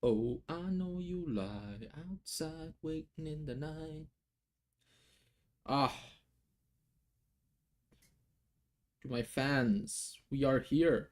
Oh, I know you lie outside waiting in the night. Ah, to my fans, we are here.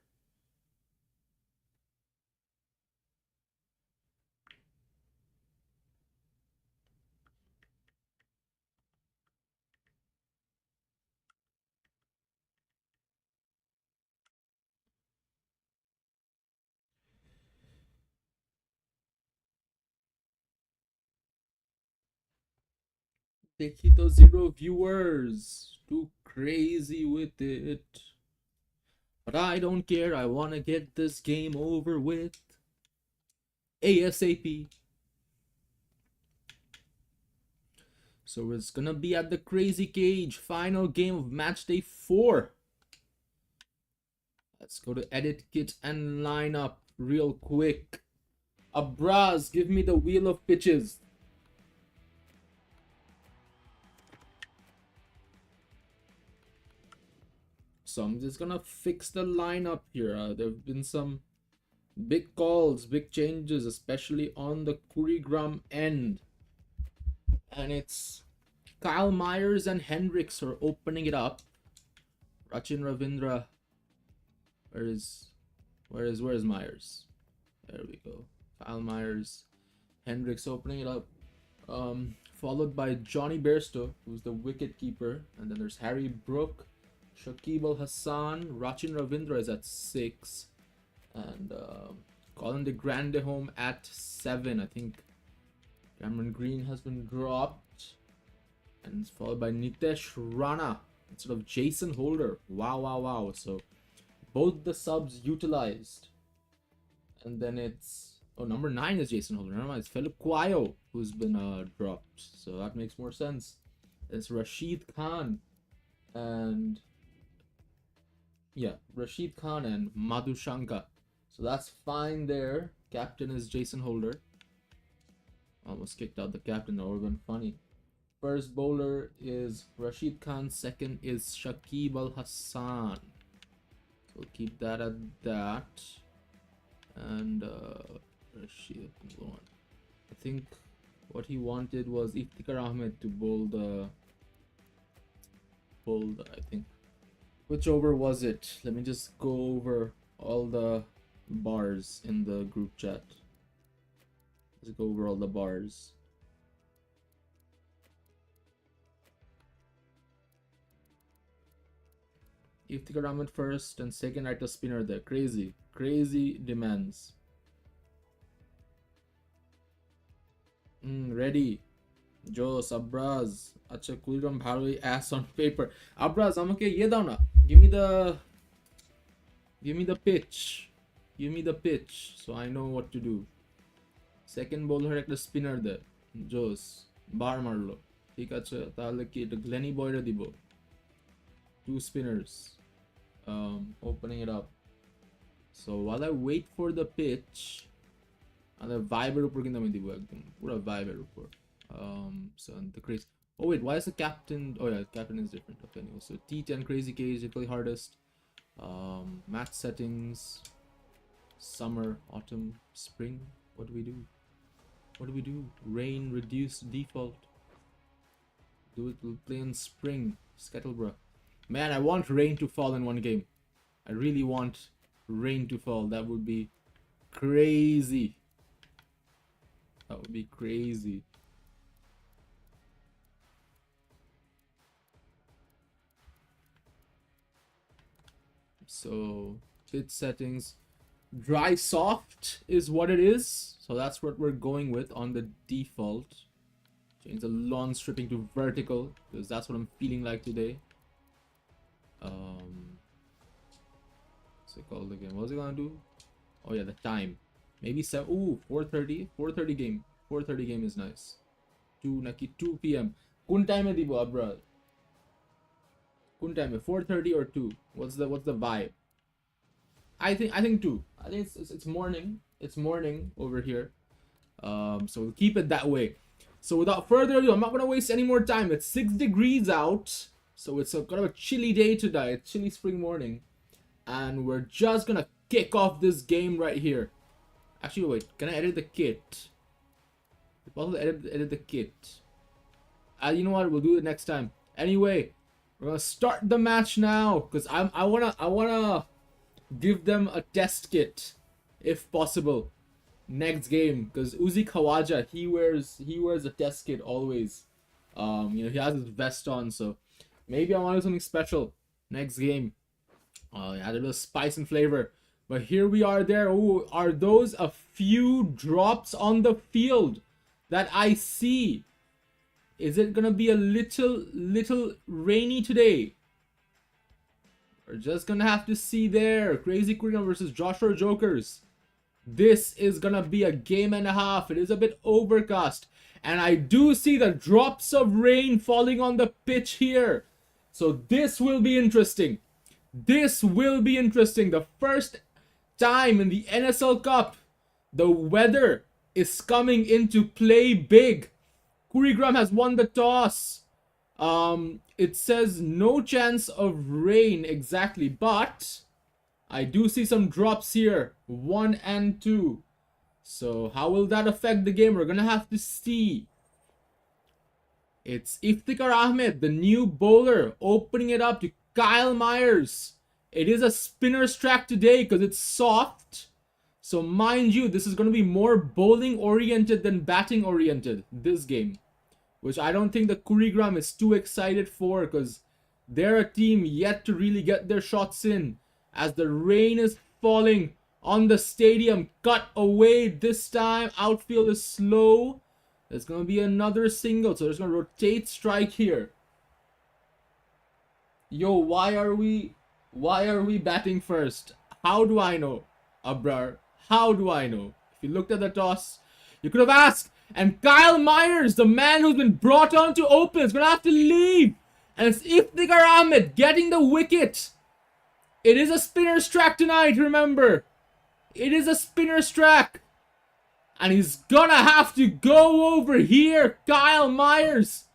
Tequito zero viewers. Too crazy with it. But I don't care. I want to get this game over with. ASAP. So it's gonna be at the Crazy Cage. Final game of match day 4. Let's go to edit kit and line up real quick. Abraz, give me the wheel of pitches. So I'm just gonna fix the lineup here. There have been some big calls, big changes, especially on the Kurigram end. And it's Kyle Myers and Hendricks are opening it up. Rachin Ravindra. Where's Myers? There we go. Kyle Myers. Hendricks opening it up. Followed by Johnny Bairstow, who's the wicket keeper. And then there's Harry Brook, Shakib Al Hassan, Rachin Ravindra is at 6. And Colin de Grande home at 7. I think Cameron Green has been dropped. And it's followed by Nitesh Rana instead of Jason Holder. Wow. So both the subs utilized. And then it's number 9 is Jason Holder. Never mind, it's Philip Quayo who's been dropped. So that makes more sense. It's Rashid Khan and Rashid Khan and Madhu Shankar. So that's fine there. Captain is Jason Holder. Almost kicked out the captain. That would have been funny. First bowler is Rashid Khan. Second is Shakib Al Hassan. So we'll keep that at that. And Rashid Khan. I think what he wanted was Iftikhar Ahmed to bowl the I think. Which over was it? Let me just go over all the bars in the group chat. Let's go over all the bars. Iftikhar Ahmed first and second right to spinner there. Crazy demands. Ready. Joe, Abraz. Acha Kurigram bhaloi ass on paper. Abraz, আমাকে ইয়ে দাও না. Give me the pitch. Give me the pitch so I know what to do. Second bowler একটা spinner there. জোস বার মারলো. ঠিক আছে তাহলে কি এটা গ্লেনি বয়রে দিব. 2 spinners. Opening it up. So while I wait for the pitch, and the vibe উপর কিন্তু আমি দিব একদম পুরো vibe উপর. So the crazy. Oh wait, why is the captain? Oh yeah, captain is different. Okay, anyway, so T10 Crazy Cage, play hardest. Match settings. Summer, autumn, spring. What do we do? Rain, reduce, default. We'll play in spring. Scuttleborough. Man, I want rain to fall in one game. I really want rain to fall. That would be crazy. So, pitch settings. Dry soft is what it is. So that's what we're going with on the default. Change the lawn stripping to vertical because that's what I'm feeling like today. What's it called again? What's it gonna do? Oh yeah, the time. Maybe 7. Ooh, 4:30. 4:30 game. 4:30 game is nice. 2 p.m. Kun time e dibo abra? Kun time 4:30 or 2? What's the vibe? I think 2. I think it's morning. It's morning over here. So we'll keep it that way. So without further ado, I'm not gonna waste any more time. It's 6 degrees out. So it's kind of a chilly day today. It's chilly spring morning. And we're just gonna kick off this game right here. Actually, wait. Can I edit the kit? It's possible to edit the kit. You know what? We'll do it next time. Anyway, we're gonna start the match now because I wanna give them a test kit if possible next game, because Uzi Khawaja, he wears a test kit always. You know, he has his vest on, so maybe I want to do something special next game. Add a little spice and flavor. But here we are there. Oh, are those a few drops on the field that I see? Is it gonna be a little rainy today? We're just gonna have to see there. Crazy Korean versus Joshua Jokers. This is gonna be a game and a half. It is a bit overcast. And I do see the drops of rain falling on the pitch here. So this will be interesting. This will be interesting. The first time in the NSL Cup, the weather is coming into play big. Kurigram has won the toss. It says no chance of rain exactly, but I do see some drops here. 1 and 2. So how will that affect the game? We're gonna have to see. It's Iftikhar Ahmed, the new bowler, opening it up to Kyle Myers. It is a spinner's track today because it's soft. So mind you, this is going to be more bowling oriented than batting oriented, this game. Which I don't think the Kurigram is too excited for, because they're a team yet to really get their shots in. As the rain is falling on the stadium, cut away this time. Outfield is slow. There's going to be another single, so there's going to rotate strike here. Yo, why are we batting first? How do I know, Abrar? How do I know? If you looked at the toss, you could have asked. And Kyle Myers, the man who's been brought on to open, is going to have to leave. And it's Iftikhar Ahmed getting the wicket. It is a spinner's track tonight, remember. It is a spinner's track. And he's gonna have to go over here, Kyle Myers.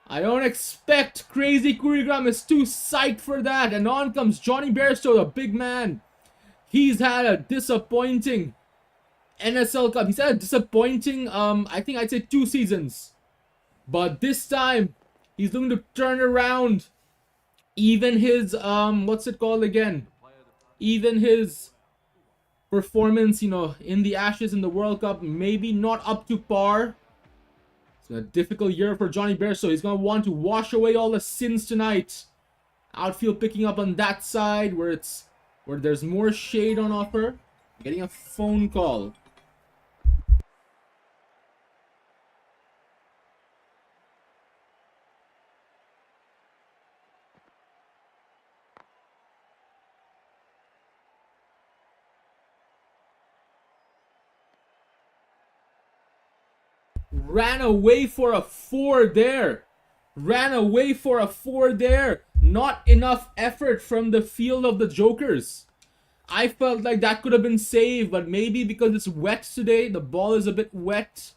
I don't expect Crazy Kurigram is too psyched for that. And on comes Johnny Bairstow, the big man. He's had a disappointing NSL Cup. He's had a disappointing, I think I'd say 2 seasons. But this time, he's looking to turn around. Even his, what's it called again? Even his performance, you know, in the Ashes in the World Cup, maybe not up to par. It's a difficult year for Johnny Bairstow. He's going to want to wash away all the sins tonight. Outfield picking up on that side where there's more shade on offer. Getting a phone call. Ran away for a 4 there. Ran away for a 4 there. Not enough effort from the field of the Jokers. I felt like that could have been saved, but maybe because it's wet today, the ball is a bit wet.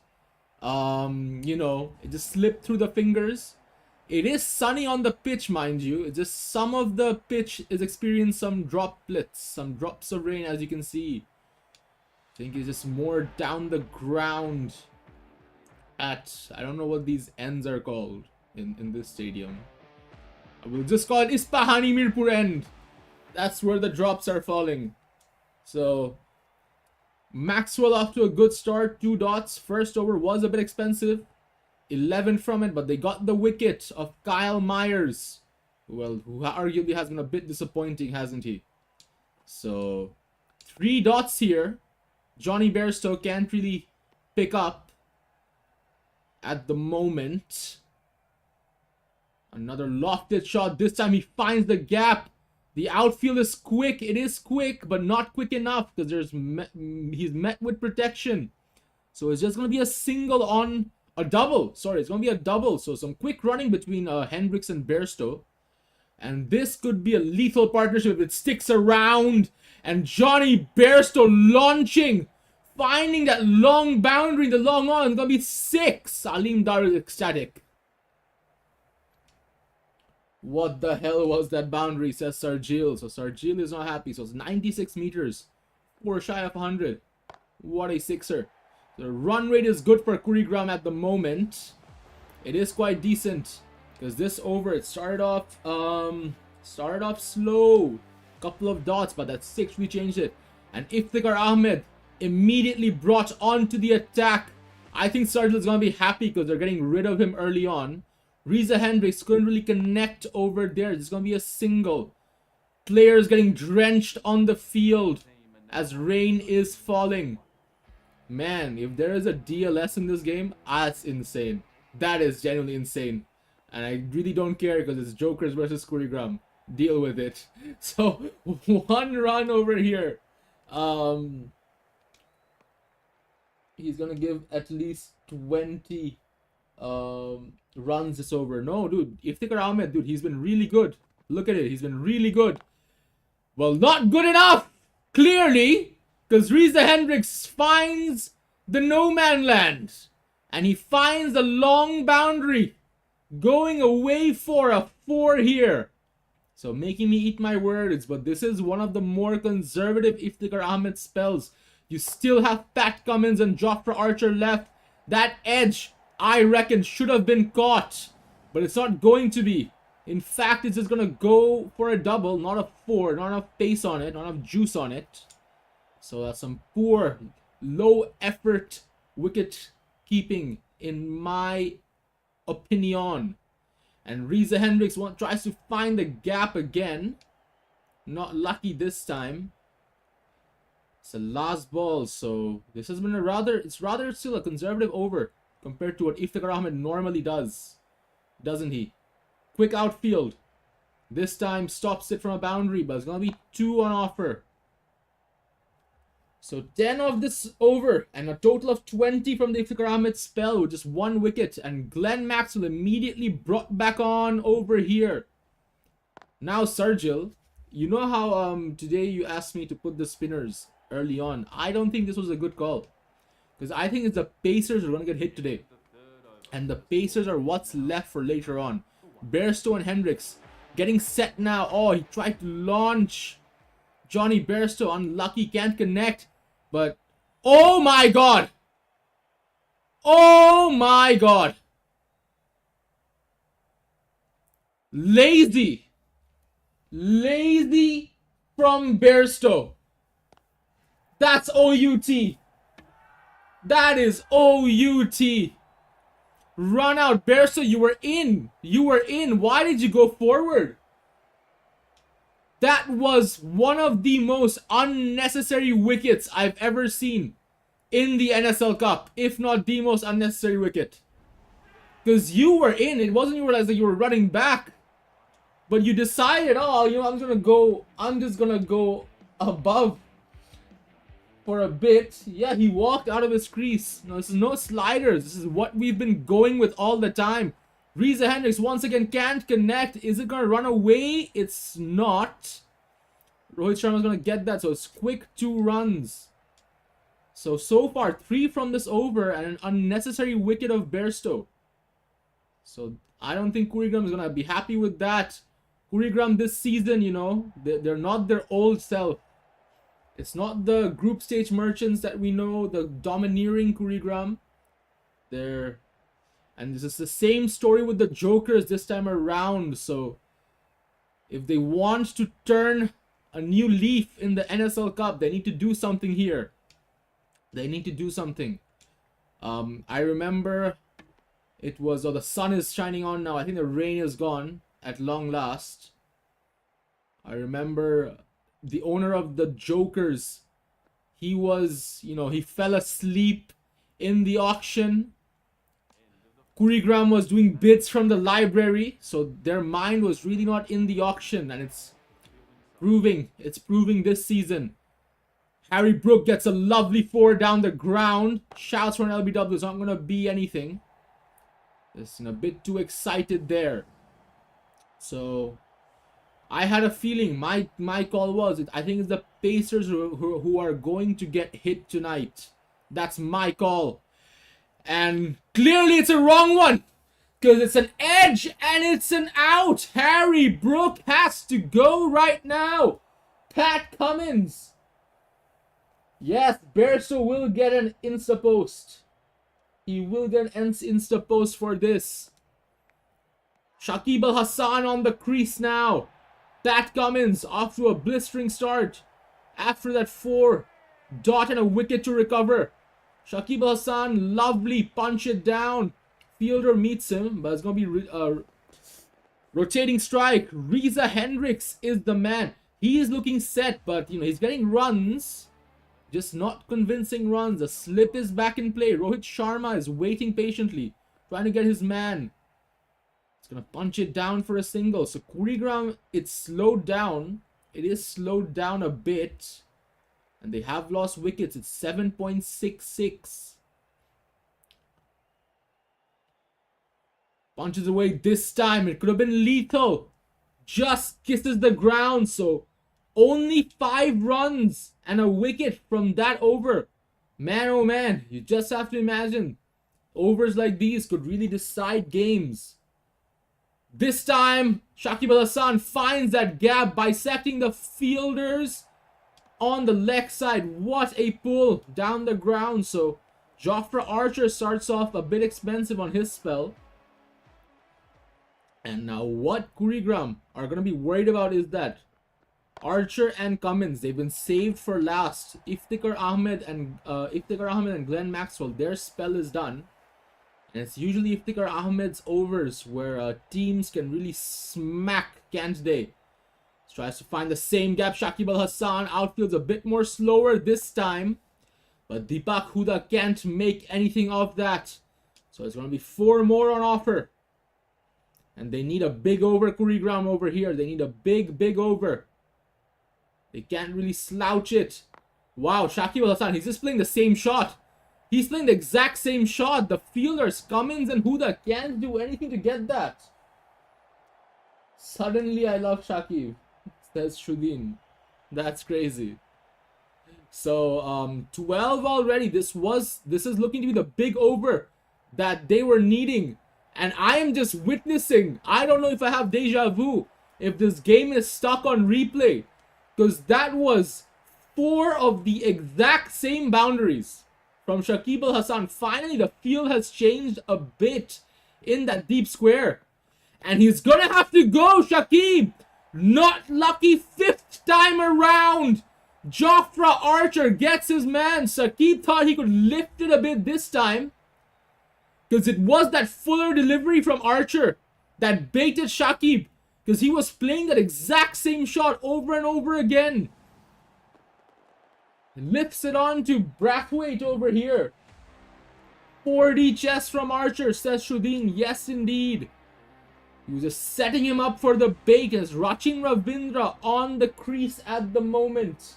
You know, it just slipped through the fingers. It is sunny on the pitch, mind you. It's just some of the pitch is experiencing some droplets, some drops of rain, as you can see. I think it's just more down the ground. I don't know what these ends are called in this stadium. I will just call it Ispahani Mirpur end. That's where the drops are falling. So Maxwell off to a good start. 2 dots. First over was a bit expensive. 11 from it, but they got the wicket of Kyle Myers. Well, who arguably has been a bit disappointing, hasn't he? So 3 dots here. Johnny Bairstow can't really pick up at the moment. Another lofted shot. This time he finds the gap. The outfield is quick. It is quick, but not quick enough because he's met with protection. So it's just going to be a single on a double. Sorry, it's going to be a double. So some quick running between Hendricks and Bairstow. And this could be a lethal partnership if it sticks around. And Johnny Bairstow launching. Finding that long boundary, the long on, it's going to be 6. Salim Dar is ecstatic. What the hell was that boundary, says Sarjil. So Sarjil is not happy. So it's 96 meters. 4 shy of 100. What a sixer. The run rate is good for Kurigram at the moment. It is quite decent. Because this over, it started off slow. Couple of dots, but that 6 we changed it. And Iftikhar Ahmed immediately brought on to the attack. I think Sergil is going to be happy because they're getting rid of him early on. Riza Hendricks couldn't really connect over there. It's going to be a single. Players getting drenched on the field as rain is falling. Man, if there is a DLS in this game, that's insane. That is genuinely insane. And I really don't care because it's Jokers versus Kurigram. Deal with it. So, 1 run over here. He's gonna give at least 20 runs this over. No, dude. Iftikhar Ahmed, dude, he's been really good. Look at it. He's been really good. Well, not good enough, clearly, because Riza Hendricks finds the no man land. And he finds the long boundary. Going away for a 4 here. So making me eat my words, but this is one of the more conservative Iftikhar Ahmed spells. You still have Pat Cummins and Jofra Archer left. That edge, I reckon, should have been caught. But it's not going to be. In fact, it's just going to go for a double, not a 4. Not enough pace on it, not enough juice on it. So that's some poor, low effort wicket keeping in my opinion. And Riza Hendricks tries to find the gap again. Not lucky this time. It's the last ball, so this has been it's rather still a conservative over compared to what Iftikhar Ahmed normally does. Doesn't he? Quick outfield. This time stops it from a boundary, but it's gonna be 2 on offer. So 10 of this over and a total of 20 from the Iftikhar Ahmed spell with just 1 wicket. And Glenn Maxwell immediately brought back on over here. Now Sergil, you know how today you asked me to put the spinners early on. I don't think this was a good call. Because I think it's the Pacers who are going to get hit today. And the Pacers are what's left for later on. Bairstow and Hendricks getting set now. Oh, he tried to launch. Johnny Bairstow, unlucky, can't connect. But, oh my god! Oh my god! Lazy! Lazy from Bairstow. That's OUT. That is OUT. Run out, Bairstow, you were in. You were in. Why did you go forward? That was one of the most unnecessary wickets I've ever seen in the NSL Cup, if not the most unnecessary wicket. Because you were in, it wasn't you realized that you were running back. But you decided, oh, you know, I'm just gonna go above for a bit. Yeah, he walked out of his crease. No, this is no sliders. This is what we've been going with all the time. Riza Hendricks once again can't connect. Is it gonna run away? It's not. Rohit Sharma's gonna get that, so it's quick 2 runs. So far 3 from this over and an unnecessary wicket of Bairstow. So I don't think Kurigram is gonna be happy with that. Kurigram this season, you know, they're not their old self. It's not the group stage merchants that we know, the domineering Kurigram. And this is the same story with the Jokers this time around. So if they want to turn a new leaf in the NSL Cup, they need to do something here. They need to do something. I remember it was, the sun is shining on now. I think the rain is gone at long last. I remember the owner of the Jokers, he was, you know, he fell asleep in the auction. Kurigram was doing bits from the library, so their mind was really not in the auction, and it's proving this season. Harry Brook gets a lovely 4 down the ground. Shouts for an LBW, it's not going to be anything. Just a bit too excited there. So I had a feeling, my call was, I think it's the Pacers who are going to get hit tonight. That's my call. And clearly it's a wrong one. Because it's an edge and it's an out. Harry Brook has to go right now. Pat Cummins. Yes, Berso will get an insta post. He will get an insta post for this. Shakib Al Hassan on the crease now. Pat Cummins off to a blistering start. After that 4 dot and a wicket to recover. Shakib Al Hassan, lovely, punch it down. Fielder meets him, but it's going to be rotating strike. Reza Hendricks is the man. He is looking set, but he's getting runs. Just not convincing runs. The slip is back in play. Rohit Sharma is waiting patiently, trying to get his man. It's going to punch it down for a single. So Kurigram, it's slowed down. It is slowed down a bit. And they have lost wickets. It's 7.66. Punches away this time. It could have been lethal. Just kisses the ground. So only 5 runs and a wicket from that over. Man, oh man. You just have to imagine. Overs like these could really decide games. This time, Shakib Al Hassan finds that gap, bisecting the fielders on the leg side. What a pull down the ground. So Jofra Archer starts off a bit expensive on his spell. And now what Kurigram are going to be worried about is that Archer and Cummins, they've been saved for last. Iftikhar Ahmed and Glenn Maxwell, their spell is done. And it's usually Iftikhar Ahmed's overs where teams can really smack Kent Day. Tries to find the same gap. Shakib Al Hassan, outfield's a bit more slower this time. But Deepak Huda can't make anything of that. So it's going to be 4 more on offer. And they need a big over, Kurigram over here. They need a big over. They can't really slouch it. Wow, Shakib Al Hassan, he's just playing the same shot. He's playing the exact same shot. The fielders, Cummins and Huda, can't do anything to get that. Suddenly, I love Shakib, says Shudin. That's crazy. So, 12 already. This is looking to be the big over that they were needing. And I am just witnessing. I don't know if I have deja vu. If this game is stuck on replay. Because that was 4 of the exact same boundaries from Shakib Al Hassan. Finally, the field has changed a bit in that deep square. And he's going to have to go, Shakib. Not lucky 5th time around. Jofra Archer gets his man. Shakib thought he could lift it a bit this time. Because it was that fuller delivery from Archer that baited Shakib. Because he was playing that exact same shot over and over again. Lifts it on to Brathwaite over here. 40 chess from Archer, says Shudin. Yes, indeed. He was just setting him up for the bait as Rachin Ravindra on the crease at the moment.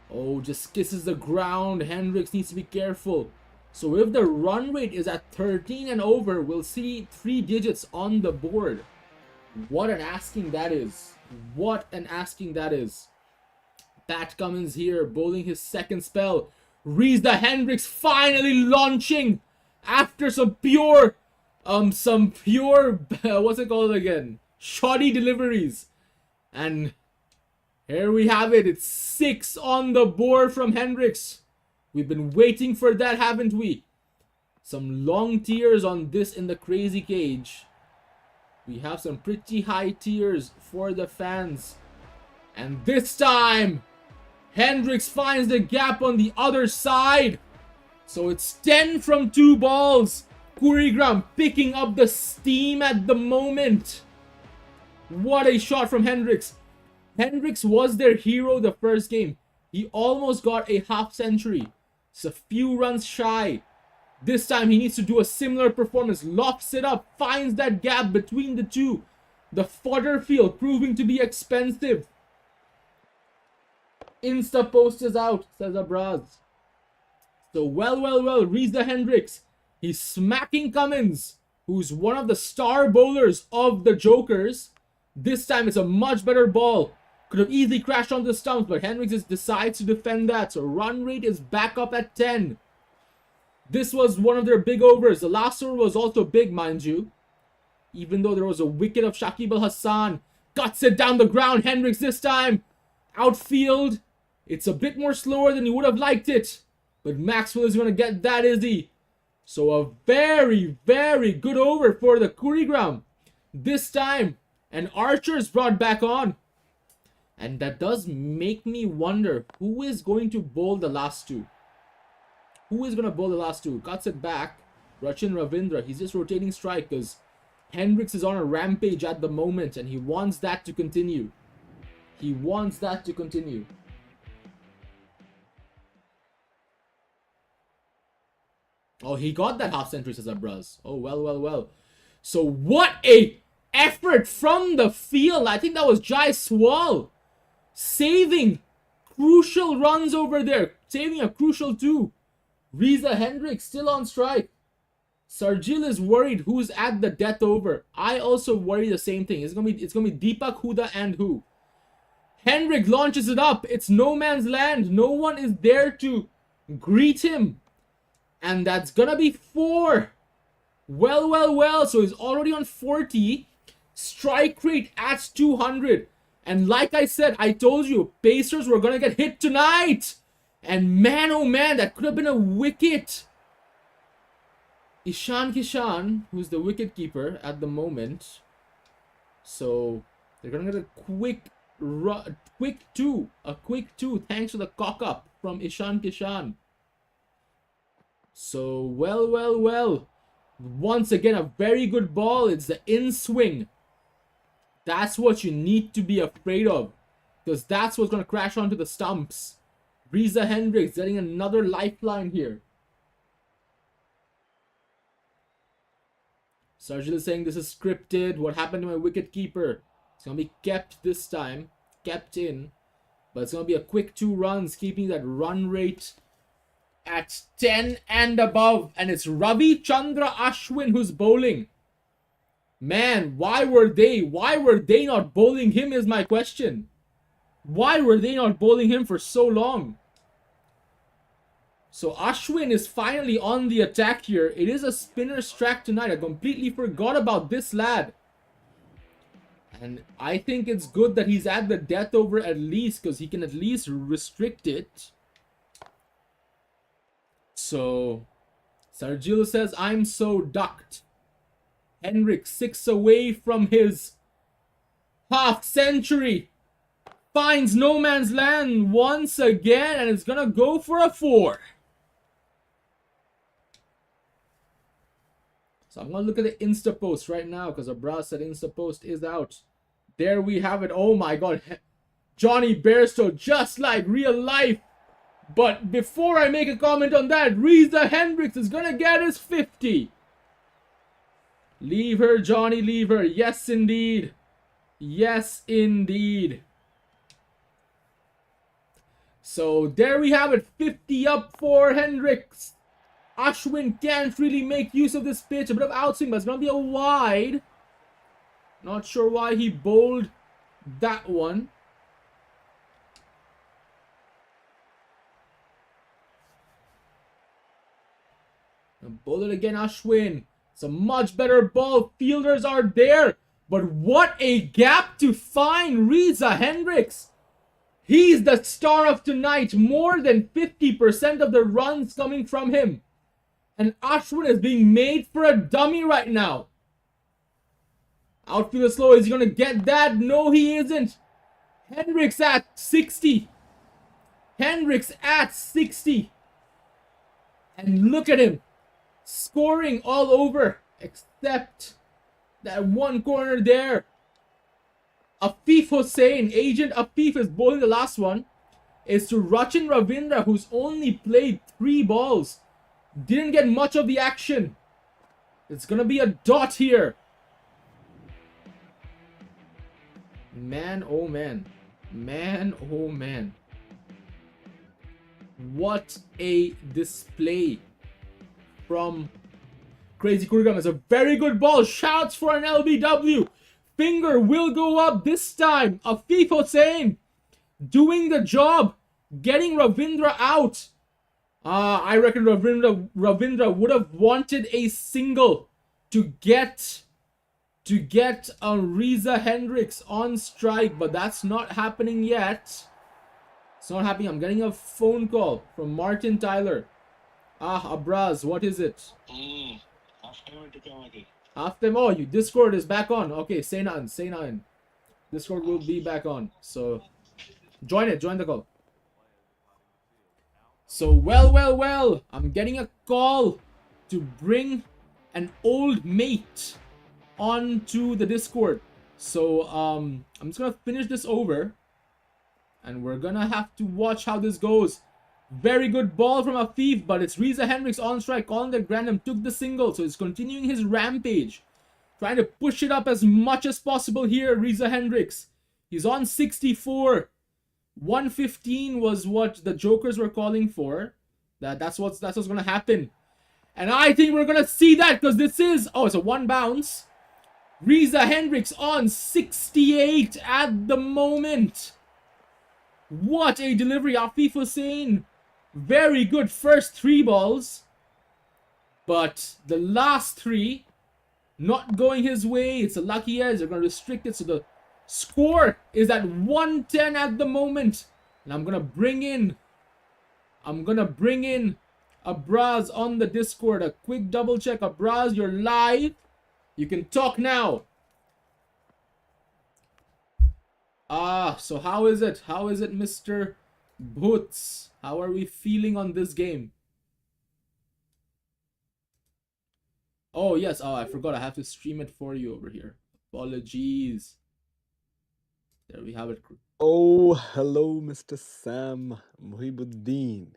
Oh, just kisses the ground. Hendricks needs to be careful. So if the run rate is at 13 and over, we'll see 3 digits on the board. What an asking that is. What an asking that is. Pat Cummins here, bowling his second spell. Reza Hendricks finally launching after some pure, what's it called again? Shoddy deliveries. And here we have it. It's 6 on the board from Hendricks. We've been waiting for that, haven't we? Some long tiers on this in the crazy cage. We have some pretty high tiers for the fans. And this time, Hendricks finds the gap on the other side. So it's 10 from 2 balls. Kurigram picking up the steam at the moment. What a shot from Hendricks. Hendricks was their hero the first game. He almost got a half century. It's a few runs shy. This time he needs to do a similar performance. Lofts it up, finds that gap between the two. The fodder field proving to be expensive. Insta post is out, says Abraz. So well, Reza Hendricks. He's smacking Cummins, who's one of the star bowlers of the Jokers. This time it's a much better ball. Could have easily crashed onto the stumps, but Hendricks just decides to defend that. So run rate is back up at 10. This was one of their big overs. The last over was also big, mind you. Even though there was a wicket of Shakib Al Hassan. cuts it down the ground. Hendricks this time. Outfield. It's a bit more slower than you would have liked it. But Maxwell is going to get that, is he? So a very, very good over for the Kurigram. This time. And Archer's brought back on. And that does make me wonder who is going to bowl the last two. Who is going to bowl the last two? Cuts it back. Rachin Ravindra. He's just rotating strike because Hendricks is on a rampage at the moment. And he wants that to continue. He wants that to continue. Oh, he got that half century, says Abraz. Oh, well, well, well. So what a effort from the field. I think that was Jai Swal saving crucial runs over there. Saving a crucial two. Riza Hendricks still on strike. Sarjil is worried who's at the death over. I also worry the same thing. It's gonna be Deepak Huda and who? Hendrick launches it up. It's no man's land. No one is there to greet him. And that's gonna be 4. Well, well, well. So he's already on 40. Strike rate at 200. And like I said, I told you, Pacers were gonna get hit tonight. And man, oh man, that could have been a wicket. Ishan Kishan, who's the wicket keeper at the moment. So they're gonna get a quick two thanks to the cock up from Ishan Kishan. So well, well, well. Once again, a very good ball. It's the in swing. That's what you need to be afraid of, because that's what's gonna crash onto the stumps. Riza Hendricks getting another lifeline here. Sarjil is saying this is scripted. What happened to my wicket keeper? It's going to be kept this time. Kept in. But it's going to be a quick 2 runs, keeping that run rate at 10 and above. And it's Ravi Chandra Ashwin who's bowling. Man, why were they not bowling him is my question. Why were they not bowling him for so long? So Ashwin is finally on the attack here. It is a spinner's track tonight. I completely forgot about this lad. And I think it's good that he's at the death over at least, because he can at least restrict it. So Sarjil says, I'm so ducked. Henrik 6 away from his half century. Finds no man's land once again, and it's gonna go for a 4. So I'm gonna look at the Insta post right now, because Abra said Insta post is out. There we have it. Oh my god, Johnny Bairstow, just like real life. But before I make a comment on that, Riza Hendricks is gonna get his 50. Leave her, Johnny, leave her. Yes, indeed. Yes, indeed. So there we have it. 50 up for Hendricks. Ashwin can't really make use of this pitch. A bit of outswing, but it's going to be a wide. Not sure why he bowled that one. And bowl it again, Ashwin. It's a much better ball. Fielders are there. But what a gap to find Riza Hendricks. He's the star of tonight. More than 50% of the runs coming from him. And Ashwin is being made for a dummy right now. Outfielder slow. Is he going to get that? No, he isn't. Hendricks at 60. Hendricks at 60. And look at him. Scoring all over. Except that one corner there. Afif Hussain, Agent Afif is bowling the last one. It's to Rachin Ravindra, who's only played 3 balls. Didn't get much of the action. It's gonna be a dot here. Man, oh man. Man, oh man. What a display from Crazy Kurigam. It's a very good ball. Shouts for an LBW. Finger will go up this time. Afif Hussain doing the job. Getting Ravindra out. I reckon Ravindra would have wanted a single to get to get a Riza Hendricks on strike, but that's not happening yet. It's not happening. I'm getting a phone call from Martin Tyler. Abraz, what is it? Half time. Oh, Discord is back on. Okay, say nothing. Discord will be back on. So join the call. So well. I'm getting a call to bring an old mate onto the Discord. So I'm just gonna finish this over, and we're gonna have to watch how this goes. Very good ball from Afif, but it's Riza Hendricks on strike. Colin de Grandam took the single, so he's continuing his rampage. Trying to push it up as much as possible here, Riza Hendricks. He's on 64. 115 was what the Jokers were calling for. That's what's gonna happen. And I think we're gonna see that, because this is... Oh, it's a one bounce. Riza Hendricks on 68 at the moment. What a delivery. Afif Hussain. Very good first 3 balls. But the last 3 not going his way. It's a lucky edge. They're going to restrict it. So the score is at 110 at the moment. And I'm going to bring in Abraz on the Discord. A quick double check. Abraz, you're live. You can talk now. So how is it? How is it, Mr. Boots? How are we feeling on this game? Oh, yes. Oh, I forgot. I have to stream it for you over here. Apologies. There we have it. Oh, hello, Mr. Sam Muhibuddin.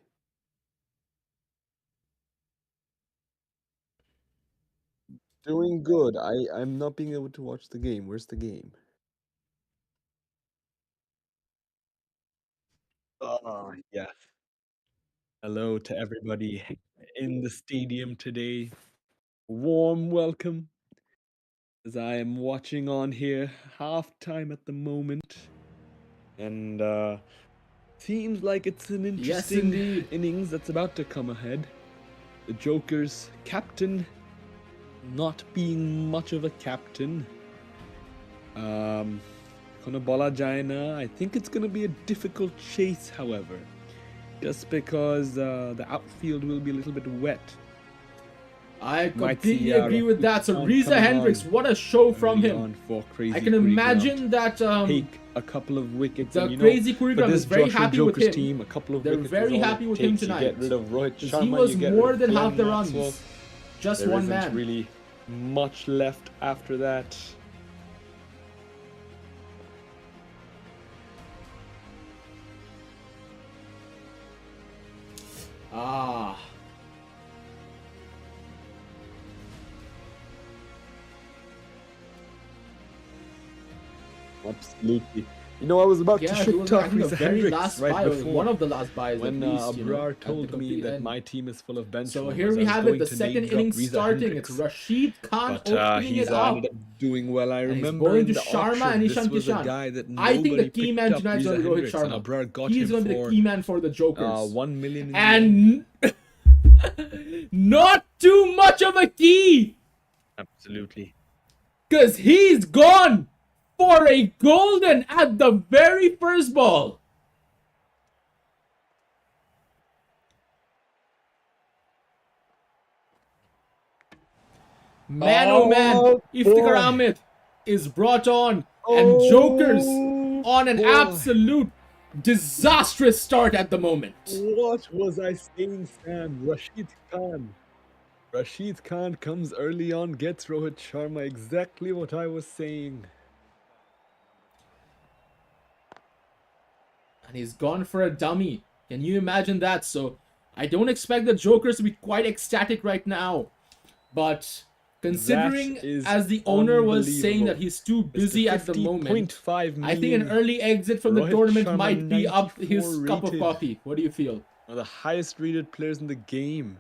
Doing good. I'm not being able to watch the game. Where's the game? Oh, yes. Hello to everybody in the stadium today. Warm welcome, as I am watching on here, halftime at the moment. And seems like it's an interesting innings that's about to come ahead. The Joker's captain not being much of a captain. Konobola Jaina, I think it's going to be a difficult chase, however, just because the outfield will be a little bit wet. I completely agree with that. So Riza Hendricks, what a show from him. I can imagine that take a couple of wickets. The Crazy Kurigram is very happy with him. Team, a couple of They're very happy with him tonight. Get rid of Rohit Sharma, he was more than half the runs. Just one man. There isn't really much left after that. Absolutely. You know, I was about to shoot talk Riza Hendricks right before. One of the last buys when Abrar told me that my team is full of benchmarks. So here we have it, the second inning starting. It's Rashid Khan opening it up. Ended up doing well. I remember going to Sharma and Ishan Kishan. I think the key man tonight is going to Rohit Sharma. He's going to be the key man for the Jokers. 1 million. And not too much of a key. Absolutely. Because he's gone for a golden at the very first ball. Man, oh man, Iftikhar Ahmed is brought on, and Jokers on an absolute disastrous start at the moment. What was I saying, Sam? Rashid Khan comes early on, gets Rohit Sharma. Exactly what I was saying. And he's gone for a dummy. Can you imagine that? So I don't expect the Jokers to be quite ecstatic right now. But considering, as the owner was saying, that he's too busy at the moment, I think an early exit from the tournament Sharma might be up his cup of coffee. What do you feel? One of the highest rated players in the game.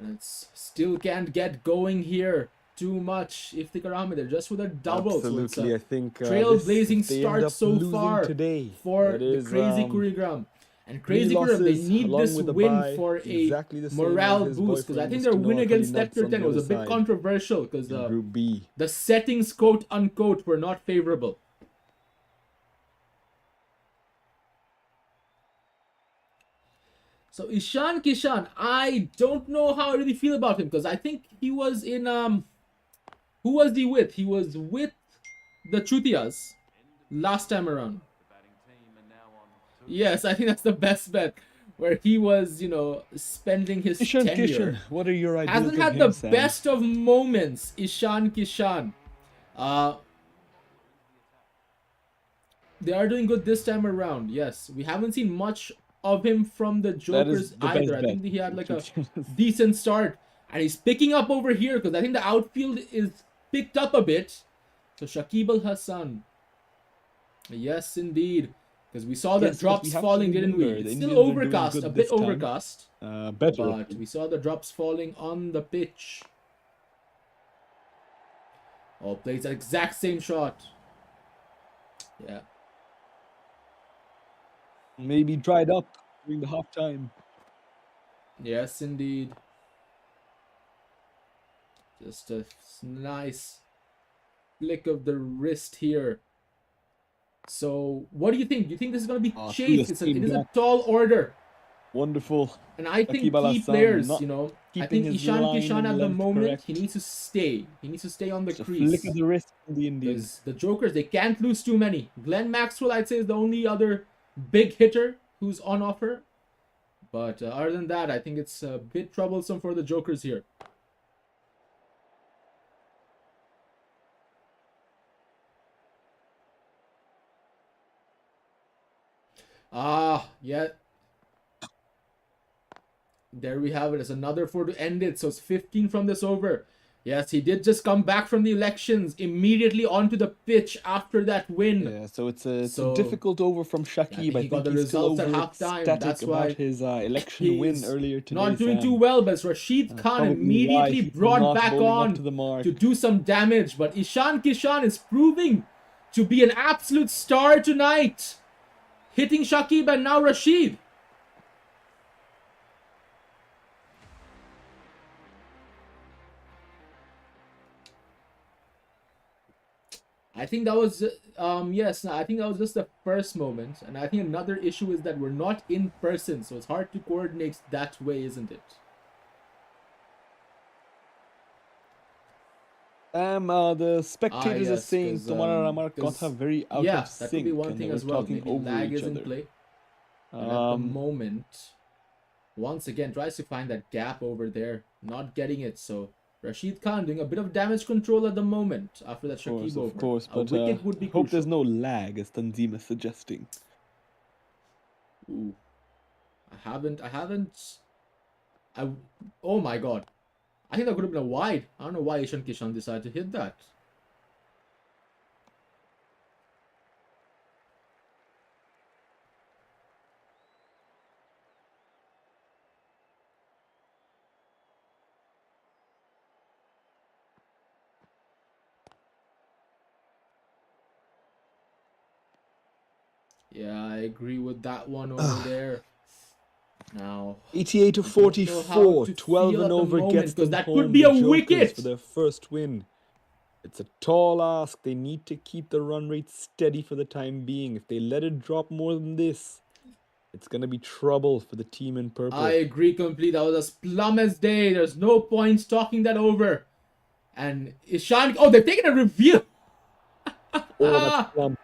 It's still can't get going here. too much. Iftikhar Ahmed there just with a double. So it's Absolutely. a I think this, trailblazing if they end start up so losing far today, for that the is Crazy Kurigram. And three Crazy Kurigram, they losses need along this with the win bye, for a exactly the same as morale his boost. Because I boyfriend, think their Mr. win Noah against Nuts Sector on 10 the was other a bit side controversial because in Group B. the settings, quote unquote, were not favorable. So Ishan Kishan, I don't know how I really feel about him because I think he was in who was he with? He was with the Chutias last time around. Yes, I think that's the best bet. Where he was, spending his Ishan tenure. Kishan, what are your ideals Hasn't of had the him, Sam? best of moments, Ishan Kishan. Uh, they are doing good this time around. Yes, we haven't seen much of him from the That is Jokers the either. best I bet. think he had like a decent start, and he's picking up over here because I think the outfield is picked up a bit. So Shakib Al Hassan, yes indeed, because we saw the Yes, but we drops have to falling, didn't we? remember the It's still Indians are doing overcast, a good bit this time. overcast, Better. but we saw the drops falling on the pitch. Oh, plays the exact same shot. Yeah. Maybe dried up during the halftime. Yes, indeed. Just a nice flick of the wrist here. So, what do you think? Do you think this is going to be Through the chased? same It is a gap. tall order. Wonderful. And I Shakib think Al key Hassan players, not I keeping think his Ishan line Kishan and at the length moment, he correct. needs to stay. He needs to stay on the Just a flick of crease. the wrist from the Indian. Because the Jokers, they can't lose too many. Glenn Maxwell, I'd say, is the only other big hitter who's on offer. But other than that, I think it's a bit troublesome for the Jokers here. Ah, yeah. There we have it. It's another 4 to end it. So it's 15 from this over. Yes, he did just come back from the elections immediately onto the pitch after that win. Yeah, so it's a difficult over from Yeah, I Shakib. think I he got think the he's still results at over halftime. ecstatic That's about why his election win he's earlier today, not doing too Sam. well. But Rashid Khan Probably why immediately he's brought not back bowling up on to the mark. to do some damage. But Ishan Kishan is proving to be an absolute star tonight. Hitting Shakib and now Rashid. I think that was yes, I think that was just the first moment, and I think another issue is that we're not in person, so it's hard to coordinate that way, isn't it? The spectators are Yes, saying because Tomara Ramar Kotha very out yeah, of that could be sync, one and thing they were as well. talking Maybe over lag each is in other. play, and at the moment, once again tries to find that gap over there, not getting it. So Rashid Khan doing a bit of damage control at the moment after that Shakib over. Of course, A but wicket would be I hope there's crucial. no lag, as Tanzim is suggesting. Ooh, I haven't. I. Oh my God. I think that could have been a wide. I don't know why Ishan Kishan decided to hit that. Yeah, I agree with that one over there. Now, 88 to I don't know how 44, to 12 feel and at the over gets moment because them that could home, be the a Jokers, for wicket. their first win. It's a tall ask. They need to keep the run rate steady for the time being. If they let it drop more than this, it's going to be trouble for the team in purple. I agree completely. That was as plum as day. There's no point talking that over. And Ishan. Oh, they've taken a review. Oh, that's plum.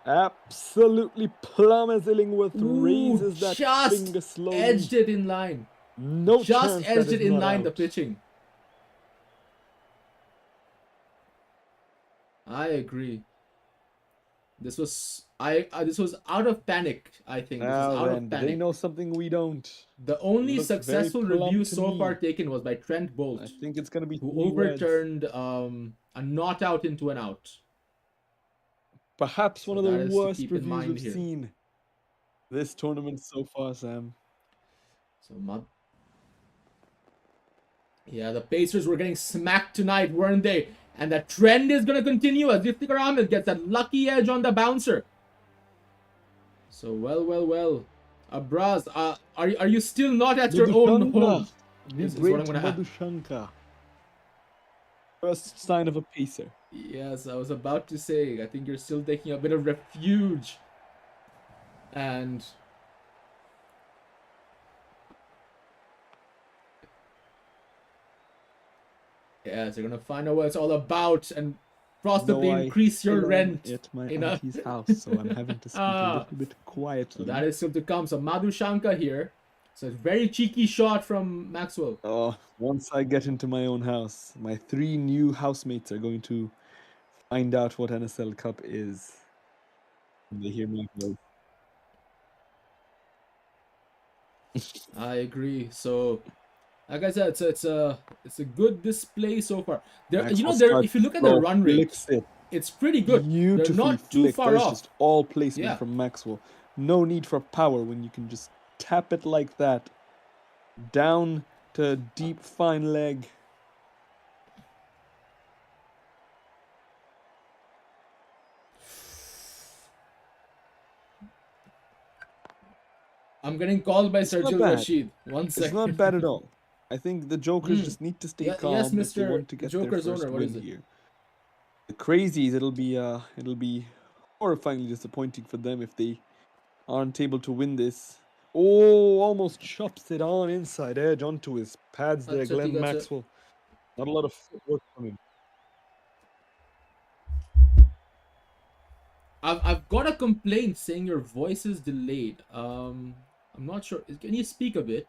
Absolutely plum as Illingworth raises that finger slowly. Edged it in line. No Just chance edged that it is in not line. out. The pitching. I agree. This was this was out of panic. I think this was out of Then panic. they know something we don't. The only Looks very successful plumb review to so me. far taken was by Trent Bolt, I think it's gonna be who 3 reds. overturned a not out into an out. Perhaps one of the that is to worst keep in reviews mind we've here. seen this tournament so far, Sam. So Yeah, the Pacers were getting smacked tonight, weren't they? And that trend is gonna continue as Iftikhar Ahmed gets that lucky edge on the bouncer. So well. Abraz, are you still not at your own Madhushanka, home? the Is what I'm great gonna have. Madhushanka. First sign of a pacer. Yes, I was about to say. I think you're still taking a bit of refuge, and yes, you're gonna find out what it's all about and possibly No, I increase your still am rent. at my You know. auntie's house, so I'm having to speak a Ah, little bit so that quietly. is still to come. So Madhushanka here. So it's very cheeky shot from Maxwell. Oh, once I get into my own house, my 3 new housemates are going to find out what NSL Cup is when they hear my voice. I agree. So like I said, it's a good display so far. Maxwell There starts if you look at the slow, run rate, flicks it. it's pretty good. They're Beautifully not too flicked. That far is off. just all placement Yeah. from Maxwell. No need for power when you can just tap it like that. Down to deep, fine leg. I'm getting called by It's not Sergil bad. Rashid. One It's not second. bad at all. I think the Jokers Hmm. just need to stay Yeah, yes, calm if they Mr. want to get their Joker's owner. first What is win it? here. The Crazies, it'll be horrifyingly disappointing for them if they aren't able to win this. Oh, almost chops it on inside edge onto his pads there, Acha, Glenn acha. Maxwell. Not a lot of footwork from him. I've got a complaint saying your voice is delayed. I'm not sure. Can you speak a bit?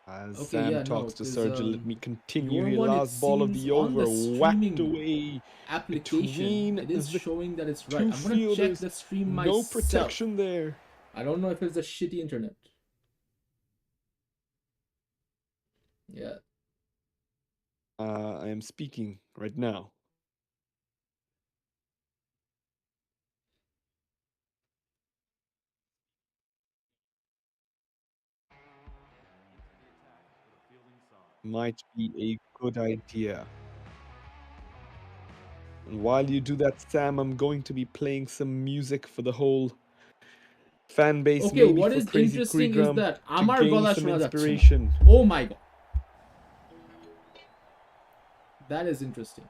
As Okay, Sam yeah, no, talks to because Sergio, let me continue your here. one it Last ball of seems the on over, the whacked streaming away application, between it is the showing that it's right. two I'm gonna check fielders. the stream No myself. protection there. I don't know if it's a shitty internet. Yeah. I am speaking right now. Might be a good idea. And while you do that, Sam, I'm going to be playing some music for the whole fan base, Okay, maybe what for is Crazy interesting is Kurigram that to আমার gain গলা some শোনা যাচ্ছে না. inspiration. Oh my god. That is interesting.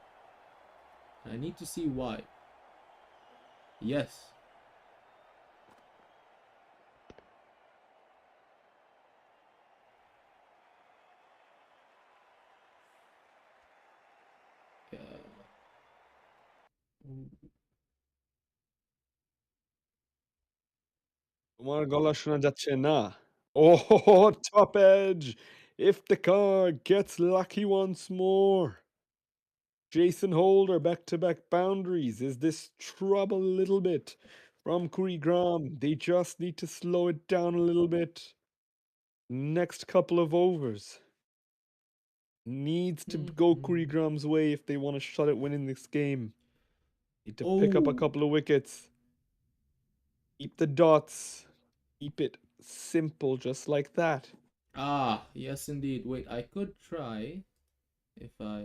I need to see why. Yes. Uh, তোমার গলা শোনা যাচ্ছে না. Oh, top edge. If the car gets lucky once more. Jason Holder, back-to-back boundaries. Is this trouble a little bit from Kurigram? They just need to slow it down a little bit. Next couple of overs needs to go Kurigram's way if they want to shut it winning this game. Need to pick up a Oh. couple of wickets. Keep the dots. Keep it simple, just like that. Ah, yes indeed. Wait, I could try if I.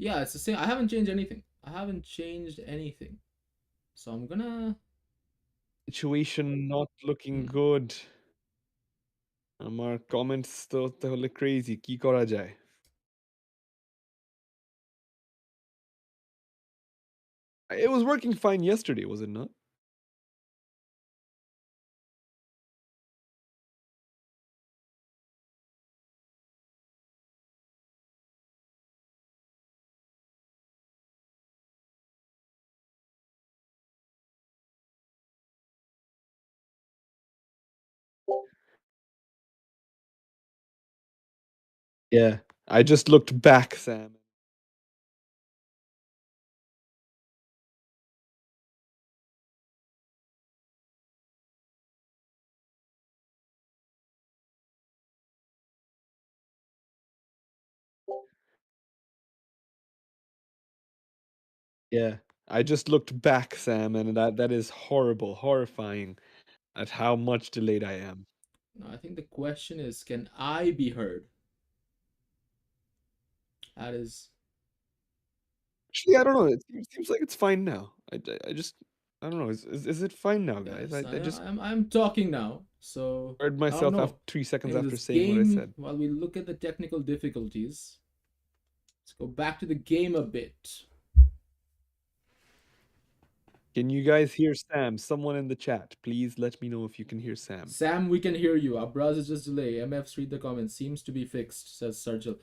Yeah, it's the same. I haven't changed anything. I haven't changed anything. So I'm gonna. Situation not looking good. আমার comments তো তাহলে crazy. কি করা যায়? It was working fine yesterday, was it not? Yeah. I just looked back, Sam. Yeah. I just looked back, Sam, and that is horrible, horrifying at how much delayed I am. No, I think the question is, can I be heard? That is. Actually, I don't know. Seems like it's fine now. I just I don't know. Is it fine now, guys? Yes, I just I'm talking now, so heard I don't myself after know. 3 seconds In after this saying what I game, said. while we look at the technical difficulties, let's go back to the game a bit. Can you guys hear Sam? Someone in the chat, please let me know if you can hear Sam. Sam, we can hear you. Our browser just delay. MFs read the comments. Seems to be fixed, says Sergil.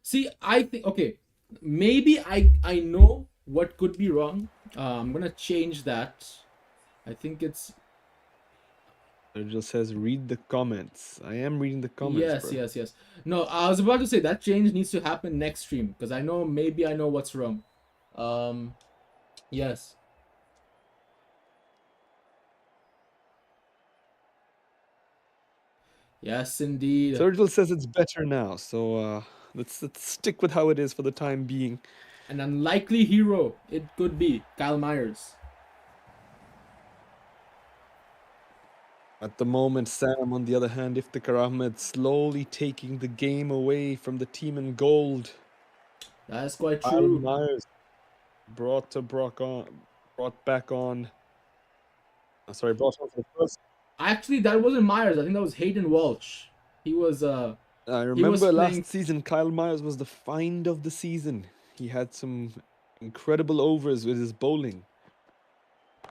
See, I think okay. Maybe I know what could be wrong. I'm gonna change that. I think it's Sergio says, read the comments. I am reading the comments, yes, bro. yes, yes. No, I was about to say that change needs to happen next stream because I know maybe I know what's wrong. Yes. Yes, indeed. Sergio says it's better now, so let's stick with how it is for the time being. An unlikely hero it could be Kyle Myers. At the moment, Sam, on the other hand, Iftikhar Ahmed slowly taking the game away from the team in gold. That is quite Kyle true. Myers brought back on. Brought on for the first. Actually, that wasn't Myers. I think that was Hayden Walsh. He was I he was remember playing. last season, Kyle Myers was the find of the season. He had some incredible overs with his bowling.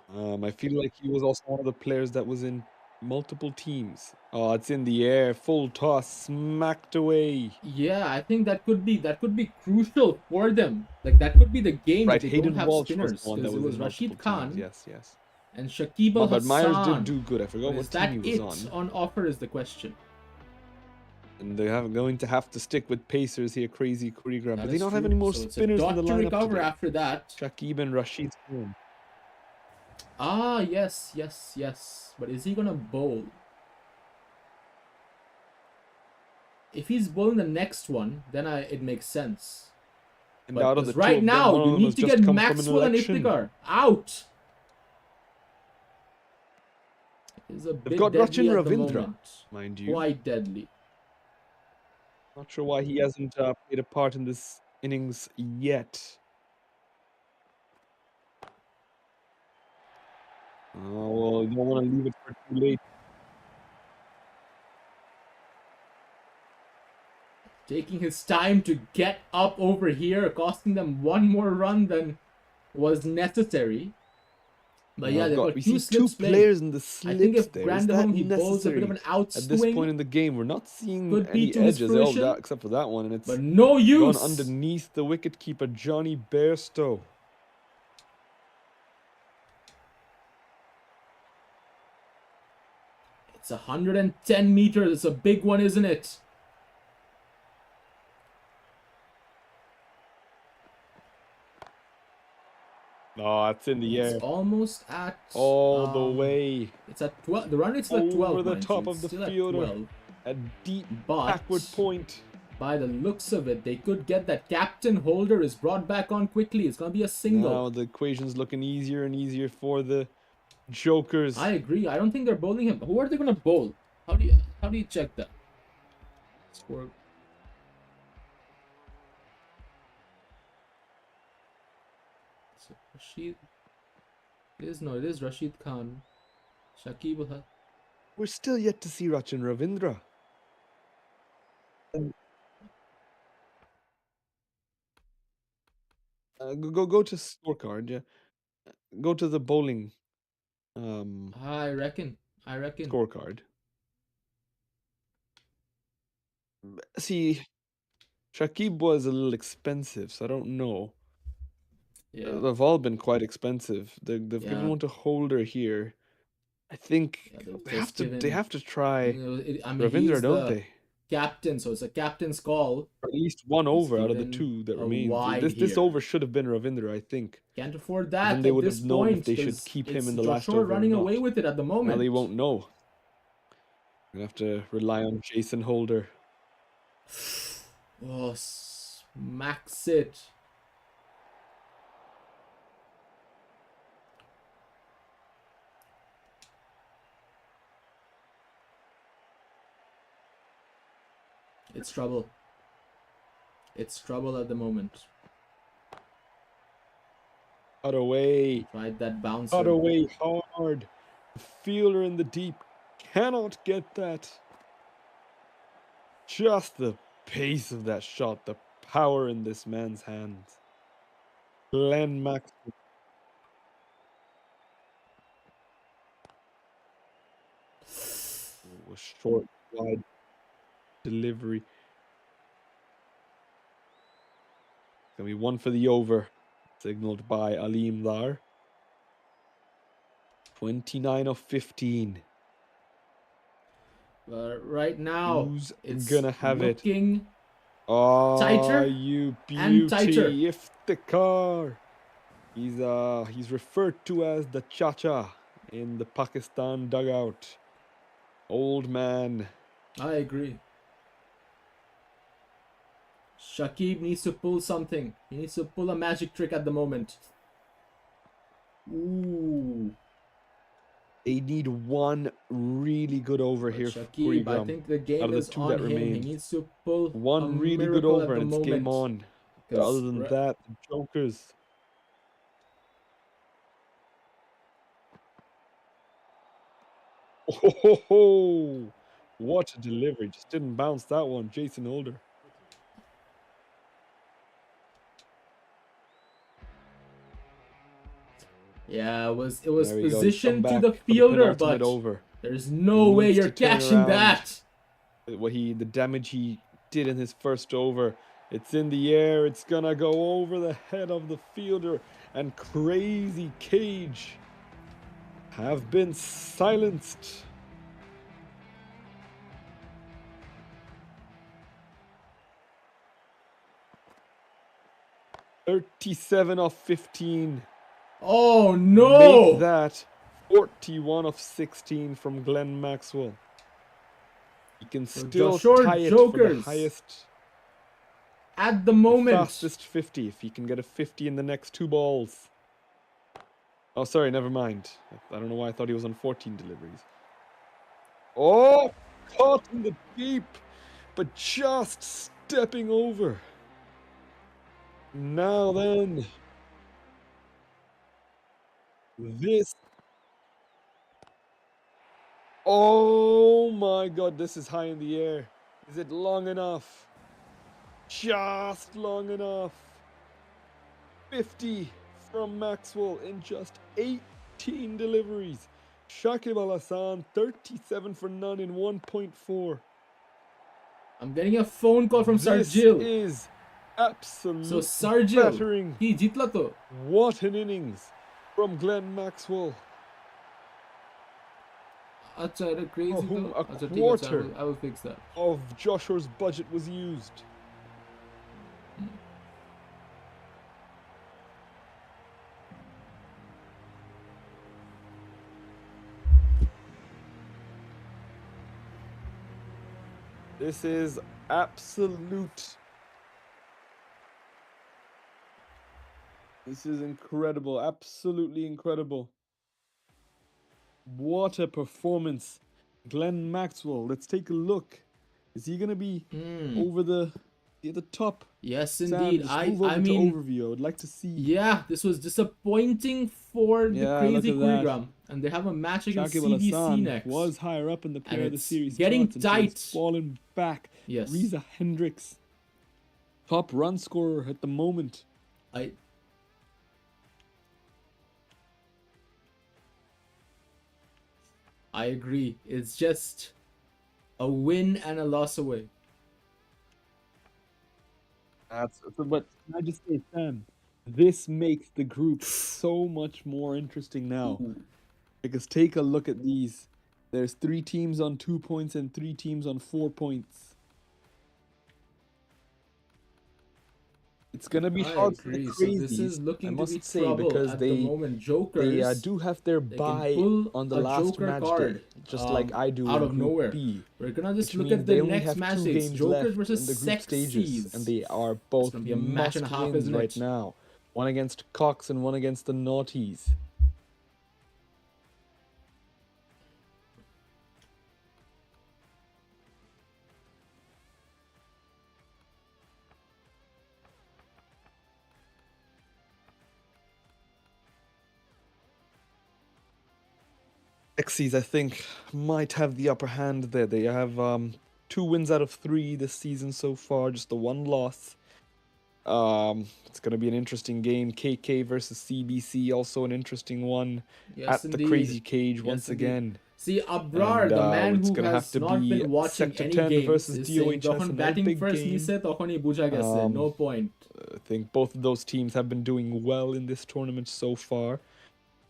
I feel like he was also one of the players that was in multiple teams. Oh, it's in the air, full toss, smacked away. Yeah, I think that could be crucial for them. Like that could be the game that Right, they don't Hayden have Walsh was the spinners one that because it was was in multiple Rashid teams. Khan Yes, yes. and Shakib Al But Myers did Hassan. do good. I But forgot is what team that he was it on. on offer is the question. And they're going to have to stick with pacers here, crazy choreograph. That But they is don't have true. any more So it's a spinners in the dot to lineup recover today. after that. Shakib and Rashid. Ah, yes, yes, yes. But is he gonna bowl? If he's bowling the next one, then it makes sense. And But out of the because two right of them, now one of you them need has to get just come from an Maxwell and election. Iftikhar out. Is a They've bit got deadly Rachin at the Ravindra, moment. mind you. Quite deadly. Not sure why he hasn't played a part in this innings yet. Oh, well, you don't want to leave it for too late. Taking his time to get up over here, costing them one more run than was necessary. But yeah, they've got We two see two slips playing. players in the I think slips if there. Is that Granderholm he bowls a bit of necessary an out at this point swing, in the game? We're not seeing could be any to his edges. Oh, fruition. except for that one, and it's But no gone use. underneath the wicketkeeper, Johnny Bairstow. It's 110 meters. It's a big one, isn't it? Oh, it's in the air. It's almost at All the way. It's at 12. The run rate's at Over 12, the mind top you. of It's the still at fielder. 12. A deep But backward point. by the looks of it, they could get that captain holder is brought back on quickly. It's gonna be a single. Now the equation's looking easier and easier for the Jokers. I agree. I don't think they're bowling him. Who are they gonna bowl? How do you check that? Score. So Rashid. It is Rashid Khan. Shakib Al. We're still yet to see Rachin Ravindra. Go to scorecard. Yeah, go to the bowling. I reckon. Scorecard. See, Shakib was a little expensive, so I don't know. Yeah. They've all been quite expensive. They've given one to Holder here. I think they have to try I mean, Ravindra, he's don't the they? captain, so it's a captain's call. Or at least one He's over out of the given two that a remains. wide This here. over should have been Ravindra, I think. Can't afford Then that they at would this have known if point they should because keep him it's in the last Joshua over or running not. away with it at the moment. Now they won't know. Gonna have to rely on Jason Holder. Oh, smacks it. It's trouble. It's trouble at the moment. Cut away. Tried that bouncer. Cut away hard. The fielder in the deep cannot get that. Just the pace of that shot, the power in this man's hands. Glenn Maxwell. A short, wide delivery. Gonna be one for the over, signaled by Alim Dar. 29 of 15. But right now, Who's it's gonna have looking it? Oh, tighter you and tighter. beauty! Iftikhar. He's referred to as the Chacha in the Pakistan dugout. Old man. I agree. Shakib needs to pull something. He needs to pull a magic trick at the moment. Ooh. They need one really good over But here Shakib, for I Kurigram. think the Out game of is the two on that him. He remained. needs to pull a One really good miracle over at the and it's game moment. on. But other than that, the Jokers. Oh, what a delivery. Just didn't bounce that one. Jason Holder. Yeah, it was There we go. He's come positioned to back the for the fielder, penultimate but over. there's no He way needs you're to turn catching around. that. The damage he did in his first over. It's in the air. It's gonna go over the head of the fielder, and Crazy Cage have been silenced. $37 of 15. Oh no! Make that 41 of 16 from Glenn Maxwell. He can still tie it for the highest at the moment. The fastest 50 if he can get a 50 in the next two balls. Oh, sorry, never mind. I don't know why I thought he was on 14 deliveries. Oh, caught in the deep, but just stepping over. Now then, this. Oh my God, this is high in the air. Is it long enough? Just long enough. 50 from Maxwell in just 18 deliveries. Shakib Al Hassan, 37 for none in 1.4. I'm getting a phone call from This Sarjil. is absolute So Sarjil, battering. he jitla to. What an innings from Glenn Maxwell. Acha, crazy whom a Acha, quarter I will fix that. of Joshua's budget was used. This is absolute. This is incredible. Absolutely incredible. What a performance. Glenn Maxwell. Let's take a look. Is he going to be over the top? Yes, indeed. Sam, just move over to overview. I would like to see. Yeah, this was disappointing for the crazy Kurigram. And they have a match against CDC next. Was higher up in the player of the series getting charts tight. Fallen back. Yes. Riza Hendricks, top run scorer at the moment. I agree. It's just a win and a loss away. But can I just say, Sam, this makes the group so much more interesting now. Because take a look at these. There's 3 teams on 2 points and 3 teams on 4 points. It's gonna be hard for the Crazies, so this is looking I to be must say, trouble because at they the moment. Jokers, they do have their bye on the last match day, just like I do out in of Group nowhere. B. We're gonna just Which look means at they the only next have match 2 days. games Jokers left versus in the group stages, and they are both gonna be a match and a half, must-wins isn't right it? now. One against Cox and one against the Naughties. Exies, I think, might have the upper hand there. They have 2 wins out of 3 this season so far, just the 1 loss. It's going to be an interesting game. KK versus CBC, also an interesting one Yes, at the indeed. Crazy Cage Yes, once indeed. again. See, And Abrar, the man it's who going to have has to not be been watching Sector any 10 games, versus is saying, DOHS, "Tokhon another batting big first game. nise, tokhoni buja gese, Um, no point." I think both of those teams have been doing well in this tournament so far.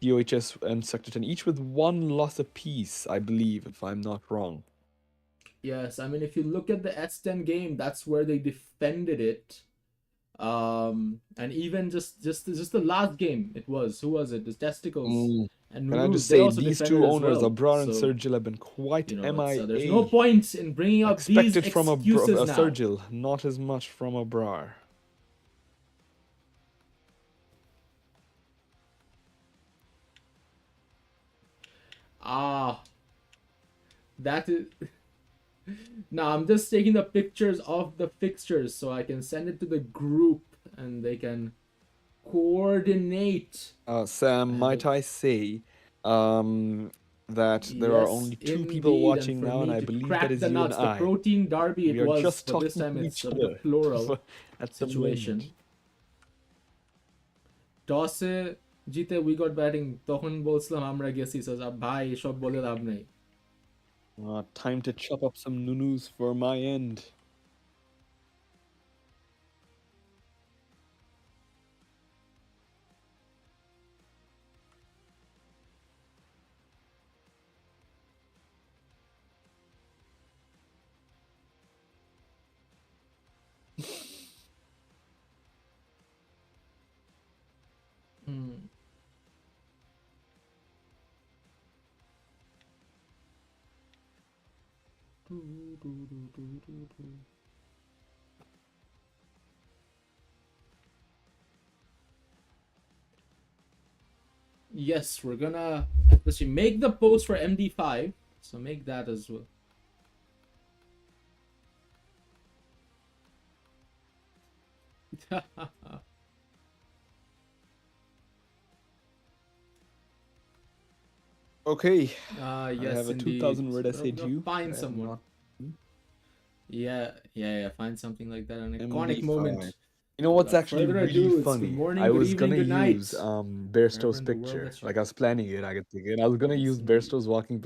DOHS and Sector 10, each with 1 loss apiece, I believe, if I'm not wrong. Yes, I mean, if you look at the S10 game, that's where they defended it. And even just the last game, it was, who was it? The Testicles and Can I Nuruz, just they say, also these defended two as owners, well. Abrar and So, Sergil, have been quite there's no MIA. point in bringing up these Expected from a excuses now. Sergil, not as much from Abrar. Ah, that is. Now I'm just taking the pictures of the fixtures so I can send it to the group and they can coordinate. Sam, might I say that there are Yes, only 2 people indeed. And watching for now, and me I to believe that crack is the you and nuts, the I. protein derby We it are was, just but this talking time to it's each a bit other of plural at the situation. moment. টসে জিতে wicket batting তখন বলছিলাম আমরা গেছি ভাই এসব বলে লাভ নেই Time to chop up some nunus for my end. Yes, we're gonna let's see, make the post for MD5, so make that as well. Okay. Yes, I have a indeed. 2,000 word essay Go due. find someone. Yeah, find something like that. An iconic MD5. moment. You know what's Without actually further really ado, it's good funny? morning, I good was evening, gonna good night. use Bearstow's Wherever in the world picture. that you Like I was planning it. I was gonna Yes, use indeed. Bearstow's walking